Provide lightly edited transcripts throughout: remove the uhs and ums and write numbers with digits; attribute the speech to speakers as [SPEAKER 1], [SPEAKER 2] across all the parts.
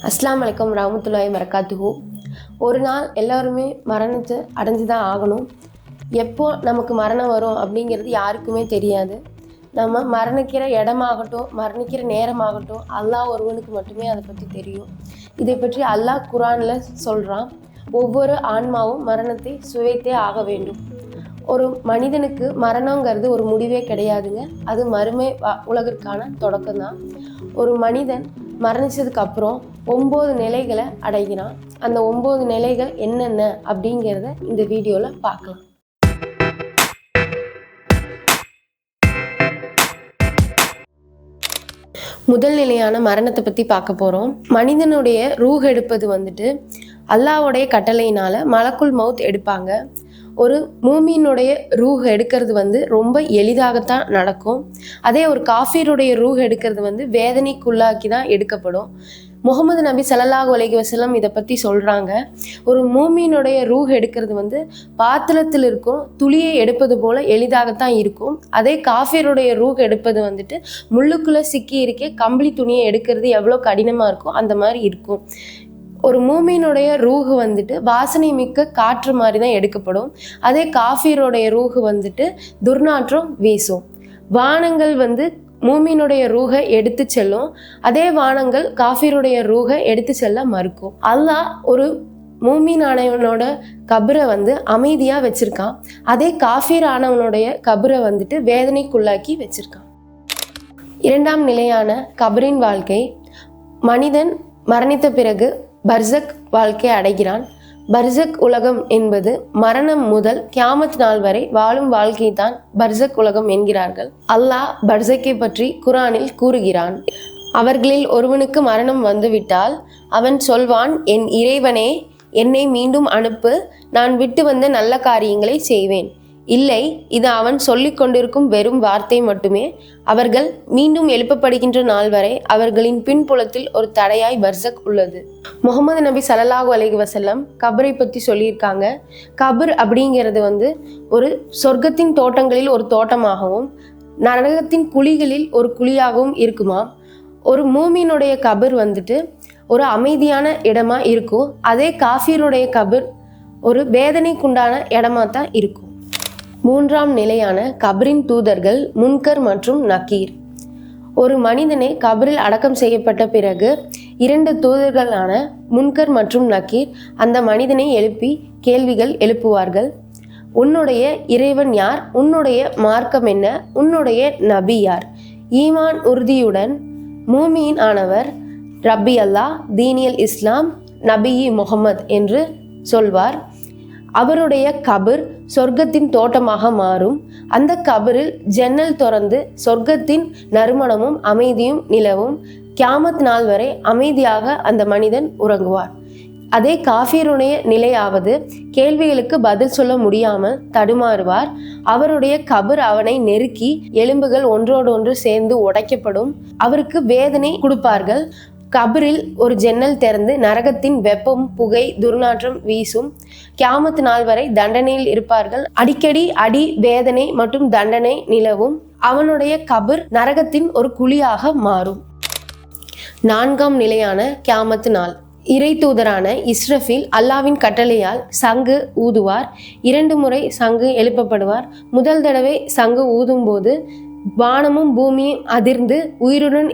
[SPEAKER 1] அஸ்ஸலாமு அலைக்கும் ரஹ்மத்துல்லாஹி வரகாத்துஹு. ஒரு நாள் எல்லாருமே மரணத்தை அடைஞ்சு தான் ஆகணும். எப்போ நமக்கு மரணம் வரும் அப்படிங்கிறது யாருக்குமே தெரியாது. நம்ம மரணிக்கிற இடமாகட்டும், மரணிக்கிற நேரமாகட்டும், அல்லாஹ் ஒருவனுக்கு மட்டுமே அதை பற்றி தெரியும். இதை பற்றி அல்லாஹ் குர்ஆனில் சொல்கிறான், ஒவ்வொரு ஆன்மாவும் மரணத்தை சுவைத்தே ஆக வேண்டும். ஒரு மனிதனுக்கு மரணங்கிறது ஒரு முடிவே கிடையாதுங்க. அது மறுமை உலகிற்கான தொடக்கம்தான். ஒரு மனிதன் மரணிச்சதுக்கு அப்புறம் 9 நிலைகளை அடைகிறான். அந்த 9 நிலைகள் என்னென்ன அப்படிங்கிறத இந்த வீடியோவில் பார்க்கலாம். முதல் நிலையான மரணத்தை பற்றி பார்க்க போகிறோம். மனிதனுடைய ரூஹ் எடுப்பது அல்லாஹ்வுடைய கட்டளையினால் மலக்குல் மவுத் எடுப்பாங்க. ஒரு மூமினுடைய ரூஹ் எடுக்கிறது ரொம்ப எளிதாகத்தான் நடக்கும். அதே ஒரு காஃபிருடைய ரூஹ் எடுக்கிறது வேதனைக்குள்ளாக்கி தான் எடுக்கப்படும். முகமது நபி ஸல்லல்லாஹு அலைஹி வஸல்லம் இதை பற்றி சொல்கிறாங்க. ஒரு மூமினுடைய ரூஹ் எடுக்கிறது பாத்திரத்தில் இருக்கும் துளியை எடுப்பது போல் எளிதாகத்தான் இருக்கும். அதே காஃபிருடைய ரூஹ் எடுப்பது முள்ளுக்குள்ளே சிக்கி இருக்க கம்பளி துணியை எடுக்கிறது எவ்வளோ கடினமாக இருக்கும் அந்த மாதிரி இருக்கும். ஒரு மூமினுடைய ரூஹு வாசனை மிக்க காற்று மாதிரி தான் எடுக்கப்படும். அதே காஃபிரோடைய ரூஹு துர்நாற்றம் வீசும். வானங்கள் மூமினுடைய ரூஹை எடுத்து செல்லும். அதே வானங்கள் காஃபிருடைய ரூஹை எடுத்து செல்ல மறுக்கும். அல்லாஹ் ஒரு மூமின் ஆனவனோட கபரை அமைதியாக வச்சிருக்கான். அதே காஃபிர் ஆனவனுடைய கபரை வேதனைக்குள்ளாக்கி வச்சிருக்கான். இரண்டாம் நிலையான கபரின் வாழ்க்கை. மனிதன் மரணித்த பிறகு பர்சக் வாழ்க்கை அடைகிறான். பர்சக் உலகம் என்பது மரணம் முதல் கியாமத் நாள் வரை வாழும் வாழ்க்கை தான் பர்சக் உலகம் என்கிறார்கள். அல்லாஹ் பர்சக்கை பற்றி குர்ஆனில் கூறுகிறான், அவர்களில் ஒருவனுக்கு மரணம் வந்துவிட்டால் அவன் சொல்வான், என் இறைவனே, என்னை மீண்டும் அனுப்பு, நான் விட்டு வந்த நல்ல காரியங்களை செய்வேன். இல்லை, இது அவன் சொல்லிக் கொண்டிருக்கும் வெறும் வார்த்தை மட்டுமே. அவர்கள் மீண்டும் எழுப்பப்படுகின்ற நாள் வரை அவர்களின் பின்புலத்தில் ஒரு தடையாய் பர்சக் உள்ளது. முகமது நபி ஸல்லல்லாஹு அலைஹி வஸல்லம் கபரை பற்றி சொல்லியிருக்காங்க. கபர் அப்படிங்கிறது ஒரு சொர்க்கத்தின் தோட்டங்களில் ஒரு தோட்டமாகவும் நரகத்தின் குழிகளில் ஒரு குழியாகவும் இருக்குமா. ஒரு மூமினுடைய கபர் ஒரு அமைதியான இடமா இருக்கும். அதே காஃபிருடைய கபர் ஒரு வேதனைக்குண்டான இடமா தான் இருக்கும். மூன்றாம் நிலையான கபரின் தூதர்கள் முன்கர் மற்றும் நக்கீர். ஒரு மனிதனை கபரில் அடக்கம் செய்யப்பட்ட பிறகு 2 தூதர்களான முன்கர் மற்றும் நக்கீர் அந்த மனிதனை எழுப்பி கேள்விகள் எழுப்புவார்கள். உன்னுடைய இறைவன் யார்? உன்னுடைய மார்க்கம் என்ன? உன்னுடைய நபி யார்? ஈமான் உறுதியுடன் மூமின் ஆனவர் ரப்பி அல்லாஹ், தீனியல் இஸ்லாம், நபியி முகமது என்று சொல்வார். அவருடைய கபர் சொர்க்கத்தின் தோட்டமாக மாறும். அந்த கபரில் ஜன்னல் திறந்து சொர்க்கத்தின் நறுமணமும் அமைதியும் நிலவும். கியாமத் நாள் வரை அமைதியாக அந்த மனிதன் உறங்குவார். அதே காஃபிருடைய நிலையாவது கேள்விகளுக்கு பதில் சொல்ல முடியாமல் தடுமாறுவார். அவருடைய கபர் அவனை நெருக்கி எலும்புகள் ஒன்றோடு ஒன்று சேர்ந்து உடைக்கப்படும். அவருக்கு வேதனை கொடுப்பார்கள். கபரில் ஒரு ஜன்னல் திறந்து நரகத்தின் வெப்பம், புகை, துர்நாற்றம் வீசும். கியாமத் நாள் வரை தண்டனையில் இருப்பார்கள். அடிக்கடி அடி, வேதனை மற்றும் தண்டனை நிலவும். அவனுடைய கபர் நரகத்தின் ஒரு குழியாக மாறும். நான்காம் நிலையான கியாமத் நாள். இறை தூதரான இஸ்ரஃபீல் அல்லாவின் கட்டளையால் சங்கு ஊதுவார். 2 முறை சங்கு எழுப்பப்படுவார். முதல் தடவை சங்கு ஊதும் போது வானமும் பூமியும் அதிர்ந்து உயிருடன்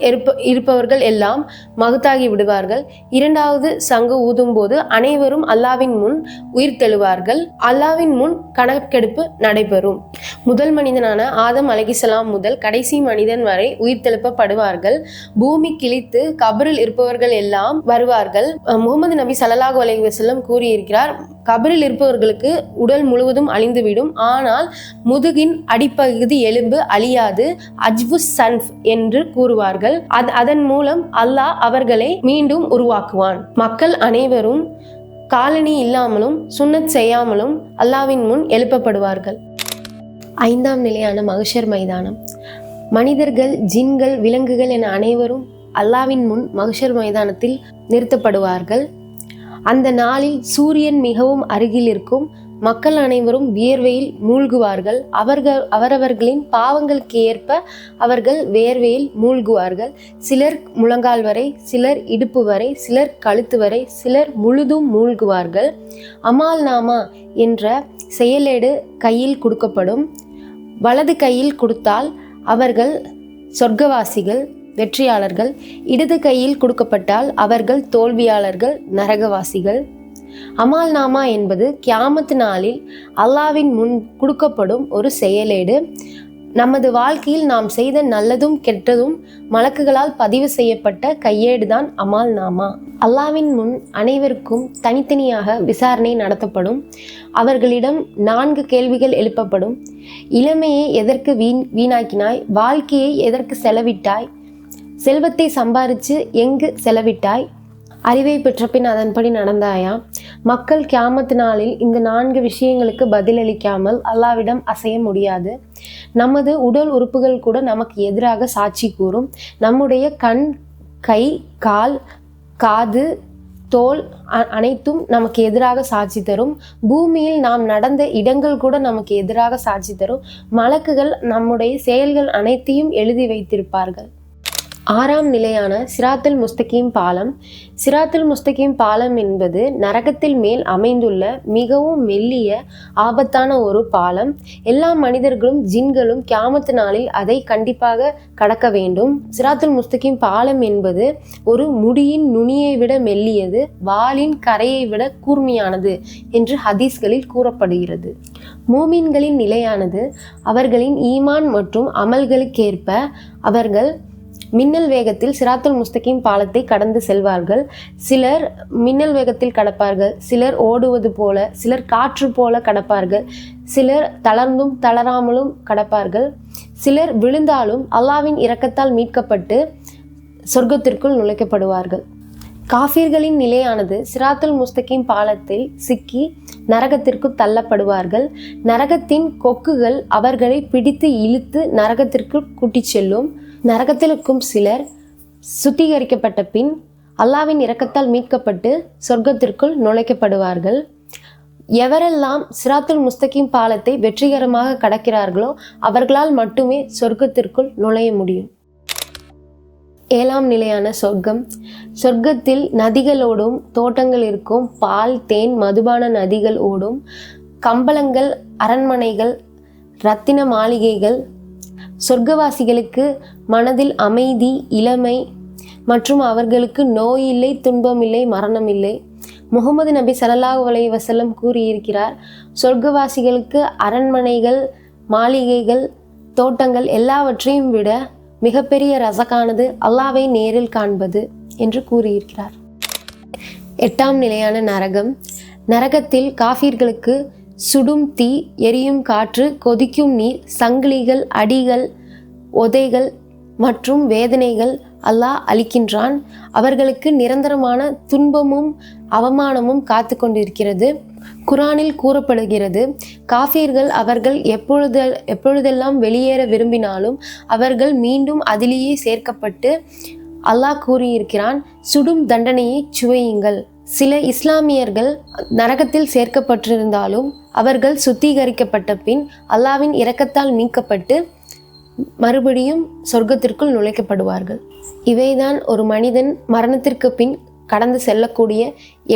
[SPEAKER 1] இருப்பவர்கள் எல்லாம் மகுத்தாகி விடுவார்கள். 2வது சங்கு ஊதும் போது அனைவரும் அல்லாவின் முன் உயிர் தெழுவார்கள். அல்லாவின் முன் கணக்கெடுப்பு நடைபெறும். முதல் மனிதனான ஆதம் அலைஹிஸ்ஸலாம் முதல் கடைசி மனிதன் வரை உயிர் தெழுப்பப்படுவார்கள். பூமி கிழித்து கபரில் இருப்பவர்கள் எல்லாம் வருவார்கள். முகமது நபி ஸல்லல்லாஹு அலைஹி வஸல்லம் கூறியிருக்கிறார், கபரில் இருப்பவர்களுக்கு உடல் முழுவதும் அழிந்துவிடும், ஆனால் முதுகின் அடிப்பகுதி எலும்பு அழியாது, அஜ்வு சன்ஃப் என்று கூறுவார்கள். அதன் மூலம் அல்லாஹ் அவர்களை மீண்டும் உருவாக்குவான். மக்கள் அனைவரும் காலணி இல்லாமலும் சுன்னத் செய்யாமலும் அல்லாவின் முன் எழுப்பப்படுவார்கள். 5ஆம் நிலையான மஹ்ஷர் மைதானம். மனிதர்கள், ஜின்கள், விலங்குகள் என அனைவரும் அல்லாவின் முன் மஹ்ஷர் மைதானத்தில் நிறுத்தப்படுவார்கள். அந்த நாளில் சூரியன் மிகவும் அருகில் இருக்கும். மக்கள் அனைவரும் வியர்வையில் மூழ்குவார்கள். அவரவர்களின் பாவங்களுக்கு ஏற்ப அவர்கள் வேர்வையில் மூழ்குவார்கள். சிலர் முழங்கால் வரை, சிலர் இடுப்பு வரை, சிலர் கழுத்து வரை, சிலர் முழுதும் மூழ்குவார்கள். அமால் நாமா என்ற செயலேடு கையில் கொடுக்கப்படும். வலது கையில் கொடுத்தால் அவர்கள் சொர்க்கவாசிகள், வெற்றியாளர்கள். இடது கையில் கொடுக்கப்பட்டால் அவர்கள் தோல்வியாளர்கள், நரகவாசிகள். அமால் நாமா என்பது கியாமத்து நாளில் அல்லாவின் முன் கொடுக்கப்படும் ஒரு செயலேடு. நமது வாழ்க்கையில் நாம் செய்த நல்லதும் கெட்டதும் மலக்குகளால் பதிவு செய்யப்பட்ட கையேடுதான் அமால் நாமா. அல்லாவின் முன் அனைவருக்கும் தனித்தனியாக விசாரணை நடத்தப்படும். அவர்களிடம் 4 கேள்விகள் எழுப்பப்படும். இளமையை எதற்கு வீணாக்கினாய்? வாழ்க்கையை எதற்கு செலவிட்டாய்? செல்வத்தை சம்பாரித்து எங்கு செலவிட்டாய்? அறிவை பெற்ற பின் அதன்படி நடந்தாயா? மக்கள் கியாமத்து நாளில் இந்த 4 விஷயங்களுக்கு பதிலளிக்காமல் அல்லாவிடம் அசைய முடியாது. நமது உடல் உறுப்புகள் கூட நமக்கு எதிராக சாட்சி கூறும். நம்முடைய கண், கை, கால், காது, தோல் அனைத்தும் நமக்கு எதிராக சாட்சி தரும். பூமியில் நாம் நடந்த இடங்கள் கூட நமக்கு எதிராக சாட்சி தரும். மலக்குகள் நம்முடைய செயல்கள் அனைத்தையும் எழுதி வைத்திருப்பார்கள். 6ஆம் நிலையான சிராத்துல் முஸ்தகீம் பாலம். சிராத்துல் முஸ்தகீம் பாலம் என்பது நரகத்தில் மேல் அமைந்துள்ள மிகவும் மெல்லிய ஆபத்தான ஒரு பாலம். எல்லா மனிதர்களும் ஜின்களும் கியாமத்து நாளில் அதை கண்டிப்பாக கடக்க வேண்டும். சிராத்துல் முஸ்தகீம் பாலம் என்பது ஒரு முடியின் நுனியை விட மெல்லியது, வாளின் கரையை விட கூர்மையானது என்று ஹதீஸ்களில் கூறப்படுகிறது. மூமின்களின் நிலையானது அவர்களின் ஈமான் மற்றும் அமல்களுக்கேற்ப அவர்கள் மின்னல் வேகத்தில் சிராத்துல் முஸ்தகீம் பாலத்தை கடந்து செல்வார்கள். சிலர் மின்னல் வேகத்தில் கடப்பார்கள், சிலர் ஓடுவது போல, சிலர் காற்று போல கடப்பார்கள், சிலர் தளர்ந்தும் தளராமலும் கடப்பார்கள். சிலர் விழுந்தாலும் அல்லாவின் இரக்கத்தால் மீட்கப்பட்டு சொர்க்கத்திற்குள் நுழைக்கப்படுவார்கள். காஃபிர்களின் நிலையானது சிராத்துல் முஸ்தகீம் பாலத்தில் சிக்கி நரகத்திற்கு தள்ளப்படுவார்கள். நரகத்தின் கொக்குகள் அவர்களை பிடித்து இழுத்து நரகத்திற்கு கூட்டிச் செல்லும். நரகத்தில் இருக்கும் சிலர் சுத்திகரிக்கப்பட்ட பின் அல்லாவின் இரக்கத்தால் மீட்கப்பட்டு சொர்க்கத்திற்குள் நுழைக்கப்படுவார்கள். எவரெல்லாம் சிராத்துல் முஸ்தகீம் பாலத்தை வெற்றிகரமாக கடக்கிறார்களோ அவர்களால் மட்டுமே சொர்க்கத்திற்குள் நுழைய முடியும். 7ஆம் நிலையான சொர்க்கம். சொர்க்கத்தில் நதிகள் ஓடும், தோட்டங்கள் இருக்கும், பால், தேன், மதுபான நதிகள் ஓடும், கம்பளங்கள், அரண்மனைகள், இரத்தின மாளிகைகள். சொர்க்கவாசிகளுக்கு மனதில் அமைதி, இளமை மற்றும் அவர்களுக்கு நோய் இல்லை, துன்பம் இல்லை, மரணம் இல்லை. முகமது நபி ஸல்லல்லாஹு அலைஹி வஸல்லம் கூறியிருக்கிறார், சொர்க்கவாசிகளுக்கு அரண்மனைகள், மாளிகைகள், தோட்டங்கள் எல்லாவற்றையும் விட மிகப்பெரிய ரசகானது அல்லாவை நேரில் காண்பது என்று கூறியிருக்கிறார். 8ஆம் நிலையான நரகம். நரகத்தில் காஃபிர்களுக்கு சுடும் தீ, எரியும் காற்று, கொதிக்கும் நீர், சங்கிலிகள், அடிகள், உதைகள் மற்றும் வேதனைகள் அல்லாஹ் அளிக்கின்றான். அவர்களுக்கு நிரந்தரமான துன்பமும் அவமானமும் காத்து கொண்டிருக்கிறது. குரானில் கூறப்படுகிறது, காஃபிர்கள் அவர்கள் எப்பொழுதெல்லாம் வெளியேற விரும்பினாலும் அவர்கள் மீண்டும் அதிலேயே சேர்க்கப்பட்டு அல்லாஹ் கூறியிருக்கிறான், சுடும் தண்டனையை சுவையுங்கள். சில இஸ்லாமியர்கள் நரகத்தில் சேர்க்கப்பட்டிருந்தாலும் அவர்கள் சுத்திகரிக்கப்பட்ட பின் அல்லாவின் இரக்கத்தால் மீட்கப்பட்டு மறுபடியும் சொர்க்கத்திற்குள் நுழைக்கப்படுவார்கள். இவைதான் ஒரு மனிதன் மரணத்திற்கு பின் கடந்து செல்லக்கூடிய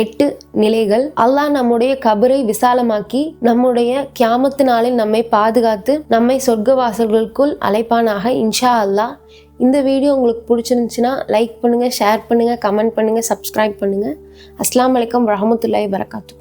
[SPEAKER 1] 8 நிலைகள். அல்லாஹ் நம்முடைய கபரை விசாலமாக்கி நம்முடைய கியாமத்து நாளில் நம்மை பாதுகாத்து நம்மை சொர்க்கவாசல்களுக்குள் அழைப்பானாக, இன்ஷா அல்லாஹ். இந்த வீடியோ உங்களுக்கு பிடிச்சிருந்துச்சுன்னா லைக் பண்ணுங்கள், ஷேர் பண்ணுங்கள், கமெண்ட் பண்ணுங்கள், சப்ஸ்கிரைப் பண்ணுங்கள். அஸ்ஸலாமு அலைக்கும் வரஹ்மத்துல்லாஹி வபரகாத்துஹு.